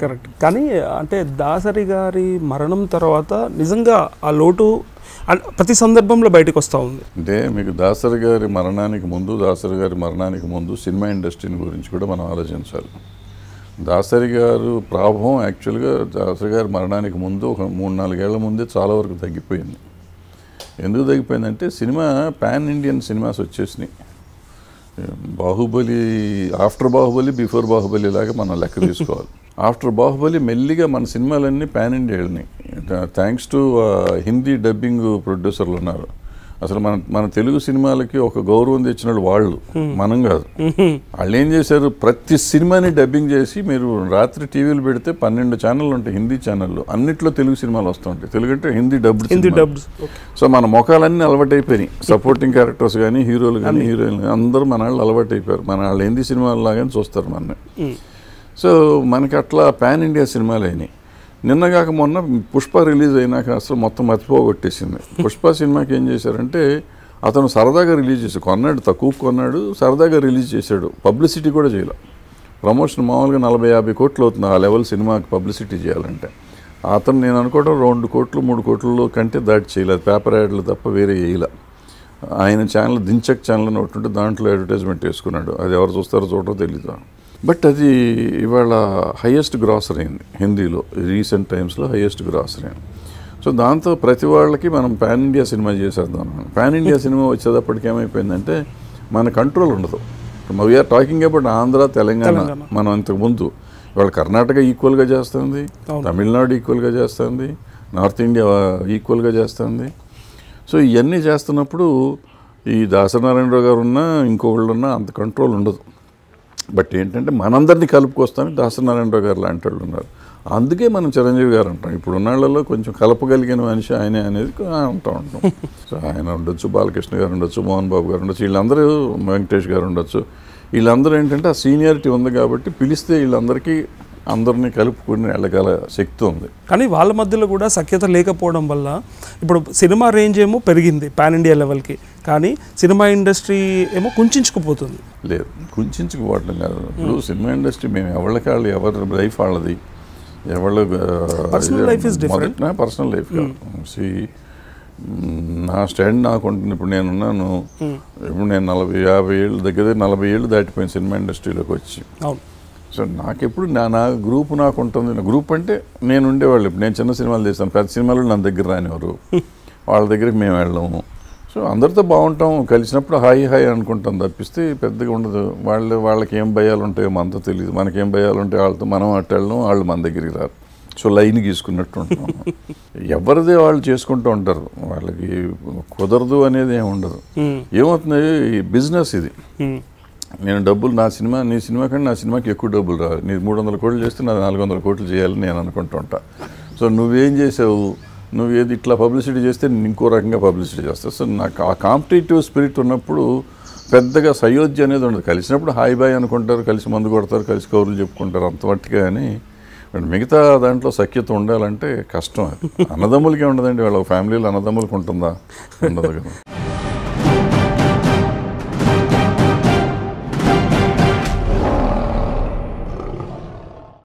Correct. కానీ అంటే దాసరి గారి మరణం తర్వాత నిజంగా ఆ లోటు ప్రతి సందర్భంలో బయటకు వస్తూ ఉంది. అంటే మీకు దాసరి గారి మరణానికి ముందు సినిమా ఇండస్ట్రీని గురించి కూడా మనం ఆలోచించాలి. దాసరి గారు ప్రాభవం యాక్చువల్గా దాసరి గారి మరణానికి ముందు ఒక 3-4 ఏళ్ల ముందే చాలా వరకు తగ్గిపోయింది. ఎందుకు తగ్గిపోయిందంటే సినిమా పాన్ ఇండియన్ సినిమాస్ వచ్చేసినాయి. బాహుబలి, ఆఫ్టర్ బాహుబలి బిఫోర్ బాహుబలి లాగా మనం లెక్క తీసుకోవాలి. ఆఫ్టర్ బాహుబలి మెల్లిగా మన సినిమాలన్నీ పాన్ ఇండియా వెళ్ళినాయి. థ్యాంక్స్ టు హిందీ డబ్బింగ్ ప్రొడ్యూసర్లు ఉన్నారు. అసలు మన తెలుగు సినిమాలకి ఒక గౌరవం తెచ్చినాడు వాళ్ళు, మనం కాదు. వాళ్ళు ఏం చేశారు, ప్రతి సినిమాని డబ్బింగ్ చేసి మీరు రాత్రి టీవీలు పెడితే 12 ఛానళ్ళు ఉంటాయి, హిందీ ఛానళ్ళు, అన్నిట్లో తెలుగు సినిమాలు వస్తుంటాయి. తెలుగు అంటే హిందీ డబ్డ్. సో మన ముఖాలన్నీ అలవాటైపోయినాయి. సపోర్టింగ్ క్యారెక్టర్స్ కానీ, హీరోలు కానీ, హీరోయిన్లు అందరూ మన వాళ్ళు అలవాటైపోయారు. మన వాళ్ళు హిందీ సినిమాలు లాగానే చూస్తారు మనని. సో మనకి అట్లా పాన్ ఇండియా సినిమాలు అయినాయి. నిన్నగాక మొన్న పుష్ప రిలీజ్ అయినాక అసలు మొత్తం మర్చిపోగొట్టేసింది. పుష్ప సినిమాకి ఏం చేశారంటే అతను సరదాగా రిలీజ్ చేశాడు, కొన్నాడు, తక్కువ కొన్నాడు, సరదాగా రిలీజ్ చేశాడు. పబ్లిసిటీ కూడా చేయాలి. ప్రమోషన్ మామూలుగా 40-50 కోట్లు అవుతుంది ఆ లెవెల్ సినిమాకి పబ్లిసిటీ చేయాలంటే. అతను నేను అనుకోవడం 2 కోట్లు 3 కోట్ల కంటే దాటి చేయలేదు. పేపర్ యాడ్లు తప్ప వేరే వేయలే. ఆయన ఛానల్ దించక్ ఛానల్ అని ఒకటి ఉంటే దాంట్లో అడ్వర్టైజ్మెంట్ వేసుకున్నాడు. అది ఎవరు చూస్తారో చూడటో తెలీదు. బట్ అది ఇవాళ హయ్యెస్ట్ గ్రాసర్ అయింది హిందీలో, రీసెంట్ టైమ్స్లో హయ్యెస్ట్ గ్రాసర్ అయింది. సో దాంతో ప్రతి వాళ్ళకి మనం పాన్ ఇండియా సినిమా చేసేద్దాం. పాన్ ఇండియా సినిమా వచ్చేటప్పటికి ఏమైపోయిందంటే మన కంట్రోల్ ఉండదు. We are talking about Andhra, Telangana. మనం ఇంతకుముందు ఇవాళ కర్ణాటక ఈక్వల్గా చేస్తుంది, తమిళనాడు ఈక్వల్గా చేస్తుంది, నార్త్ ఇండియా ఈక్వల్గా చేస్తుంది. సో ఇవన్నీ చేస్తున్నప్పుడు ఈ దాసనారాయణరావు గారు ఉన్నా ఇంకొకళ్ళున్నా అంత కంట్రోల్ ఉండదు. బట్ ఏంటంటే మనందరినీ కలుపుకొస్తానికి దాసనారాయణరావు గారు లాంటి వాళ్ళు ఉన్నారు. అందుకే మనం చిరంజీవి గారు అంటాం. ఇప్పుడు ఉన్నాళ్ళలో కొంచెం కలపగలిగిన మనిషి ఆయనే అనేది అంటూ ఉంటాం. సో ఆయన ఉండొచ్చు, బాలకృష్ణ గారు ఉండొచ్చు, మోహన్ బాబు గారు ఉండొచ్చు, వీళ్ళందరూ, వెంకటేష్ గారు ఉండొచ్చు. వీళ్ళందరూ ఏంటంటే ఆ సీనియారిటీ ఉంది కాబట్టి పిలిస్తే అందరినీ కలుపుకుని వెళ్ళగల శక్తి ఉంది. కానీ వాళ్ళ మధ్యలో కూడా సఖ్యత లేకపోవడం వల్ల ఇప్పుడు సినిమా రేంజ్ ఏమో పెరిగింది పాన్ ఇండియా లెవెల్కి, కానీ సినిమా ఇండస్ట్రీ ఏమో కుంచుకుపోతుంది. లేదు, కుంచుకుపోవటం కాదు. ఇప్పుడు సినిమా ఇండస్ట్రీ మేము ఎవరి లైఫ్ వాళ్ళది, పర్సనల్ లైఫ్ కాదు. నా స్టాండ్ నాకు ఉంటుంది. ఇప్పుడు నేనున్నాను, ఇప్పుడు నేను 40-50 ఏళ్ళు దగ్గర 40 ఏళ్ళు దాటిపోయింది సినిమా ఇండస్ట్రీలోకి వచ్చి. సో నాకెప్పుడు నా గ్రూప్ నాకు ఉంటుంది. నా గ్రూప్ అంటే నేను ఉండేవాళ్ళు. ఇప్పుడు నేను చిన్న సినిమాలు చేస్తాను, పెద్ద సినిమాలు నా దగ్గర రానివారు, వాళ్ళ దగ్గరికి మేము వెళ్ళాము. సో అందరితో బాగుంటాం, కలిసినప్పుడు హాయ్ అనుకుంటాం తప్పిస్తే పెద్దగా ఉండదు. వాళ్ళకి ఏం భయాలు ఉంటాయో మనతో తెలియదు, మనకేం భయాలు ఉంటాయో వాళ్ళతో మనం అట్టు వెళ్ళడం, వాళ్ళు మన దగ్గరికి రారు. సో లైన్ గీసుకున్నట్టు ఉంటాం. ఎవరిదే వాళ్ళు చేసుకుంటూ ఉంటారు, వాళ్ళకి కుదరదు అనేది ఏమి ఉండదు. ఏమవుతుంది, ఈ బిజినెస్ ఇది. నేను డబ్బులు నీ సినిమా కంటే నా సినిమాకి ఎక్కువ డబ్బులు రావాలి. నీ 300 కోట్లు చేస్తే నాది 400 కోట్లు చేయాలని నేను అనుకుంటూ ఉంటా. సో నువ్వేం చేసావు, నువ్వేది ఇట్లా పబ్లిసిటీ చేస్తే నేను ఇంకో రకంగా పబ్లిసిటీ చేస్తాను. సో నాకు ఆ కాంపిటేటివ్ స్పిరిట్ ఉన్నప్పుడు పెద్దగా సయోధ్య అనేది ఉండదు. కలిసినప్పుడు హాయ్ బాయ్ అనుకుంటారు, కలిసి మందు కొడతారు, కలిసి కౌరులు చెప్పుకుంటారు, అంత మట్టిగా. కానీ మిగతా దాంట్లో సఖ్యత ఉండాలంటే కష్టం. అది అన్నదమ్ములకే ఉండదండి, వాళ్ళ ఫ్యామిలీలో అన్నదమ్ములకి ఉంటుందా? ఉండదు కదా.